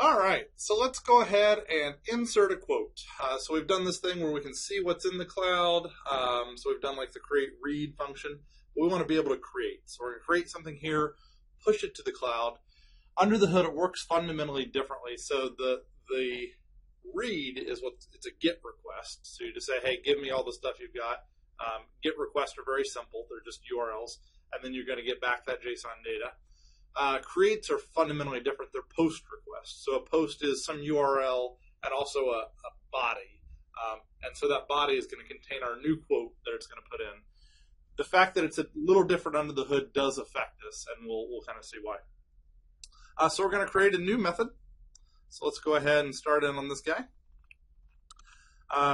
All right, so let's go ahead and insert a quote. So we've done this thing where we can see what's in the cloud. So we've done like the create read function. But we want to be able to create. So we're going to create something here, push it to the cloud. Under the hood, it works fundamentally differently. So the read is it's a GET request. So you just say, hey, give me all the stuff you've got. GET requests are very simple. They're just URLs. And then you're going to get back that JSON data. Creates are fundamentally different. They're post requests. So a post is some URL and also a body. And so that body is going to contain our new quote that it's going to put in. The fact that it's a little different under the hood does affect this, and we'll kind of see why. So we're going to create a new method. So let's go ahead and start in on this guy.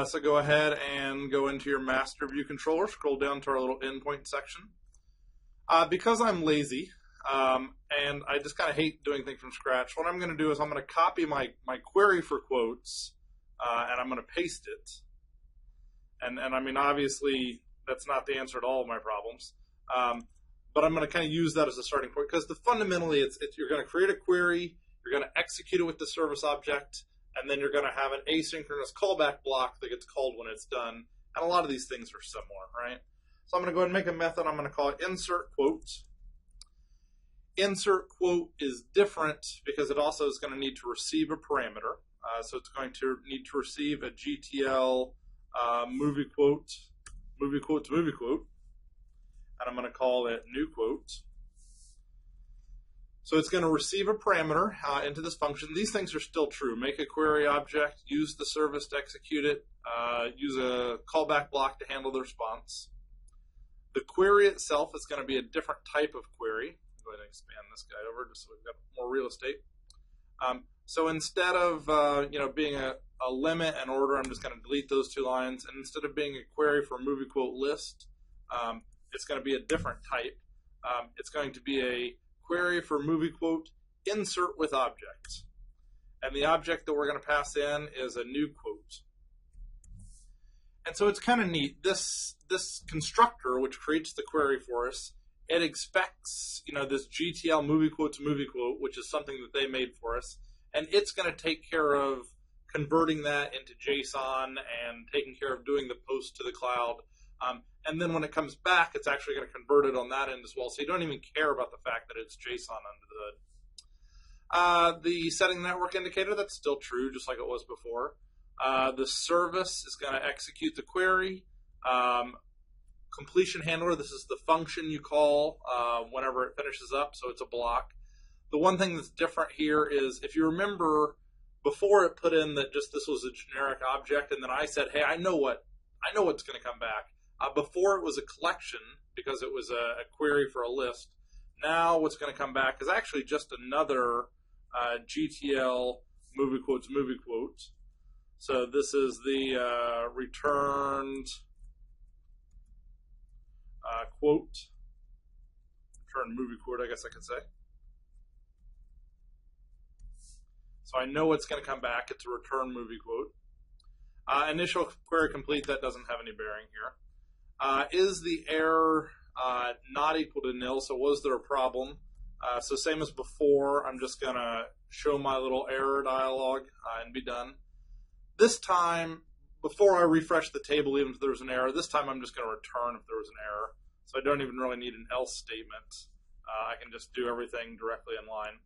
So go ahead and go into your master view controller, scroll down to our little endpoint section. Because I'm lazy, and I just kind of hate doing things from scratch, what I'm going to do is I'm going to copy my query for quotes, and I'm going to paste it. And I mean, obviously, that's not the answer to all of my problems. But I'm going to kind of use that as a starting point, because fundamentally, you're going to create a query, you're going to execute it with the service object, and then you're going to have an asynchronous callback block that gets called when it's done. And a lot of these things are similar, right? So I'm going to go ahead and make a method. I'm going to call it insert quote. Insert quote is different because it also is going to need to receive a parameter. So it's going to need to receive a GTL MovieQuote to MovieQuote. And I'm going to call it new quote. So it's going to receive a parameter into this function. These things are still true. Make a query object, use the service to execute it, use a callback block to handle the response. The query itself is going to be a different type of query. Go ahead and expand this guy over just so we've got more real estate. So instead of being a limit and order, I'm just going to delete those two lines. And instead of being a query for MovieQuote list, it's going to be a different type. It's going to be a query for MovieQuote insert with object. And the object that we're going to pass in is a new quote. And so it's kind of neat. This constructor, which creates the query for us, it expects this GTL MovieQuote to MovieQuote, which is something that they made for us, and it's going to take care of converting that into JSON and taking care of doing the post to the cloud. And then when it comes back, it's actually going to convert it on that end as well. So you don't even care about the fact that it's JSON under the hood. The setting network indicator, that's still true, just like it was before. The service is going to execute the query. Completion handler, this is the function you call whenever it finishes up, so it's a block. The one thing that's different here is, if you remember, before it put in that just this was a generic object, and then I said, hey, I know what's going to come back. Before it was a collection, because it was a query for a list. Now what's going to come back is actually just another GTL MovieQuote to MovieQuote. So this is the returned quote, return MovieQuote, I guess I could say. So I know what's going to come back. It's a return MovieQuote. Initial query complete, that doesn't have any bearing here. Is the error not equal to nil? So was there a problem? So same as before, I'm just going to show my little error dialog and be done. This time, before I refresh the table, even if there was an error, this time I'm just going to return if there was an error. So I don't even really need an else statement. I can just do everything directly in line.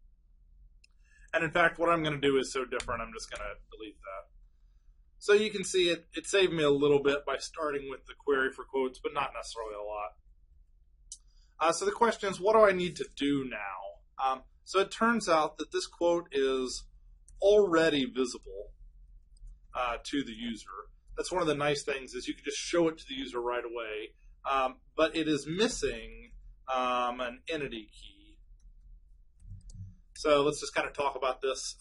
And in fact, what I'm going to do is so different, I'm just going to delete that. So you can see it saved me a little bit by starting with the query for quotes, but not necessarily a lot. So the question is, what do I need to do now? So it turns out that this quote is already visible to the user. That's one of the nice things, is you can just show it to the user right away. But it is missing an entity key. So let's just kind of talk about this.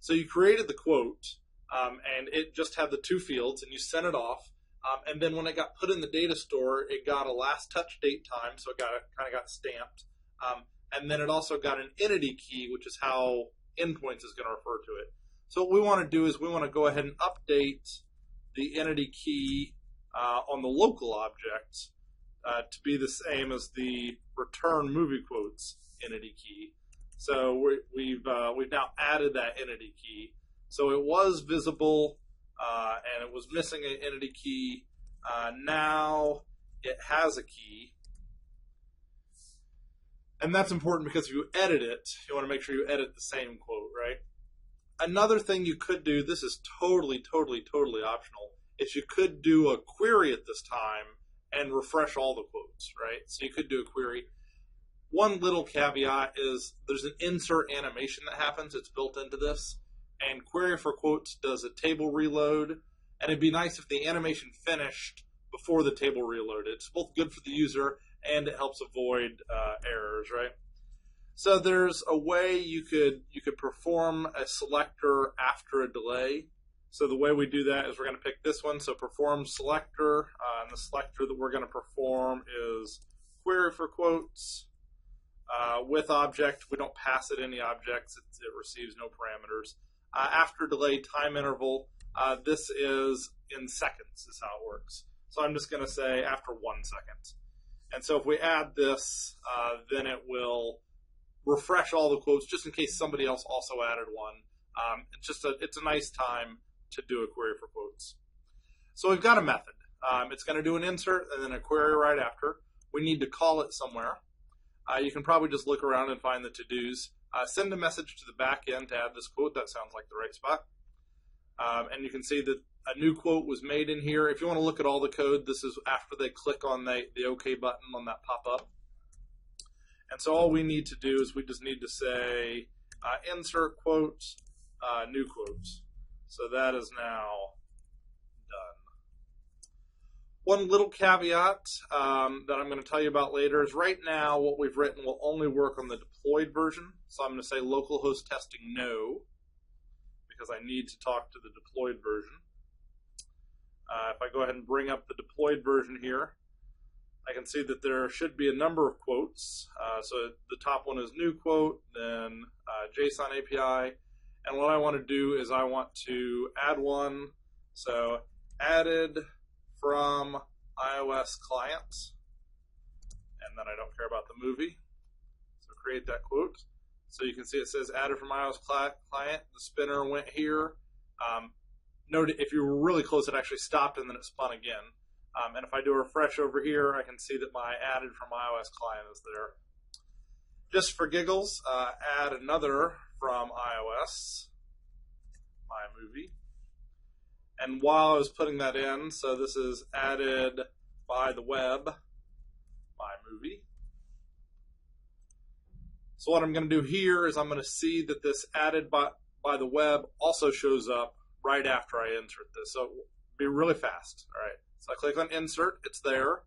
So you created the quote, and it just had the two fields, and you sent it off. And then when it got put in the data store, it got a last touch date time, so it kind of got stamped. And then it also got an entity key, which is how Endpoints is going to refer to it. So what we want to do is we want to go ahead and update the entity key on the local object to be the same as the return MovieQuotes entity key. So we've now added that entity key. So it was visible and it was missing an entity key. Now it has a key. And that's important because if you edit it, you want to make sure you edit the same quote, right? Another thing you could do, this is totally optional, is you could do a query at this time and refresh all the quotes, right? So you could do a query. One little caveat is there's an insert animation that happens. It's built into this. And query for quotes does a table reload. And it'd be nice if the animation finished before the table reloaded. It's both good for the user and it helps avoid errors, right? So there's a way you could perform a selector after a delay. So the way we do that is we're going to pick this one. So perform selector, and the selector that we're going to perform is query for quotes with object. We don't pass it any objects. It receives no parameters. After delay time interval, this is in seconds is how it works. So I'm just going to say after 1 second. And so if we add this, then it will refresh all the quotes just in case somebody else also added one. It's a nice time to do a query for quotes. So we've got a method. It's going to do an insert and then a query right after. We need to call it somewhere. You can probably just look around and find the to-dos. Send a message to the back end to add this quote. That sounds like the right spot. And you can see that a new quote was made in here. If you want to look at all the code, this is after they click on the OK button on that pop-up. And so all we need to do is we just need to say insert quote, new quotes. So that is now done. One little caveat that I'm going to tell you about later is right now what we've written will only work on the deployed version. So I'm going to say localhost testing no, because I need to talk to the deployed version. If I go ahead and bring up the deployed version here, I can see that there should be a number of quotes. So the top one is new quote, then JSON API. And what I want to do is I want to add one. So added from iOS client. And then I don't care about the movie. So create that quote. So you can see it says added from iOS client. The spinner went here. Note if you were really close, it actually stopped and then it spun again. And if I do a refresh over here, I can see that my added from iOS client is there. Just for giggles, add another from iOS, my movie. And while I was putting that in, so this is added by the web, my movie. So what I'm going to do here is I'm going to see that this added by the web also shows up right after I insert this. So be really fast. All right. So I click on insert, it's there,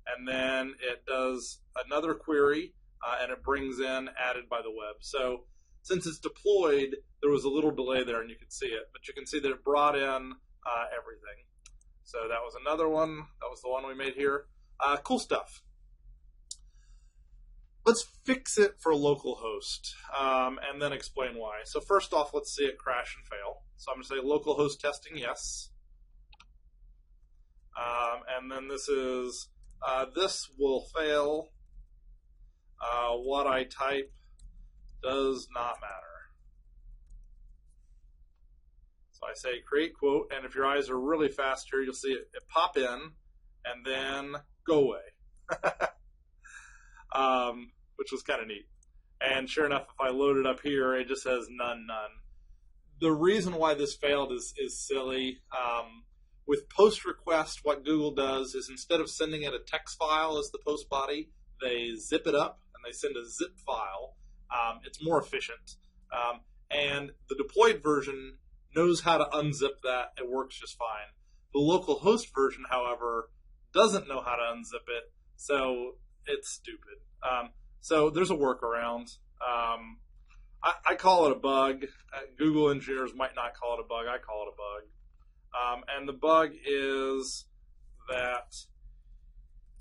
and then it does another query, and it brings in added by the web. So since it's deployed, there was a little delay there, and you can see it, but you can see that it brought in everything. So that was another one. That was the one we made here. Cool stuff. Let's fix it for localhost, and then explain why. So first off, let's see it crash and fail. So I'm going to say localhost testing, yes. And then this is, this will fail. What I type does not matter. So I say create quote, and if your eyes are really fast here, you'll see it pop in and then go away. Which was kind of neat. And sure enough, if I load it up here, it just says none. The reason why this failed is silly. With post request, what Google does is instead of sending it a text file as the post body, they zip it up and they send a zip file. It's more efficient. And the deployed version knows how to unzip that. It works just fine. The localhost version, however, doesn't know how to unzip it, so it's stupid. So there's a workaround. I call it a bug. Google engineers might not call it a bug. I call it a bug. And the bug is that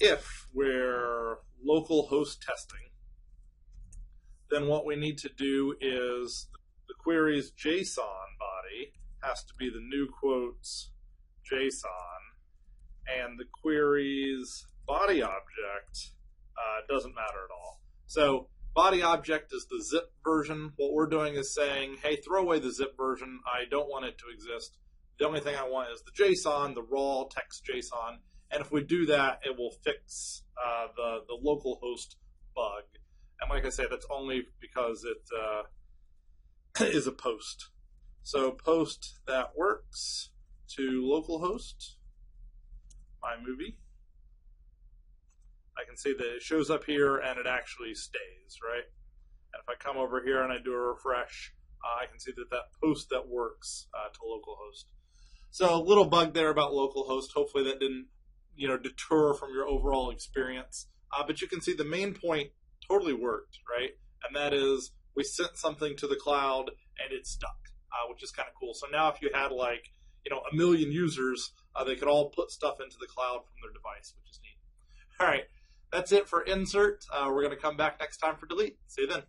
if we're localhost testing, then what we need to do is the query's JSON body has to be the new quotes JSON, and the query's body object doesn't matter at all. So Body object is the zip version. What we're doing is saying, hey, throw away the zip version. I don't want it to exist. The only thing I want is the JSON, the raw text JSON. And if we do that, it will fix the localhost bug. And like I said, that's only because it is a post. So post that works to localhost, my movie. I can see that it shows up here and it actually stays, right? And if I come over here and I do a refresh, I can see that post that works to localhost. So a little bug there about localhost. Hopefully that didn't, deter from your overall experience. But you can see the main point totally worked, right? And that is we sent something to the cloud and it stuck, which is kind of cool. So now if you had like, 1 million users, they could all put stuff into the cloud from their device, which is neat. All right. That's it for insert. We're going to come back next time for delete. See you then.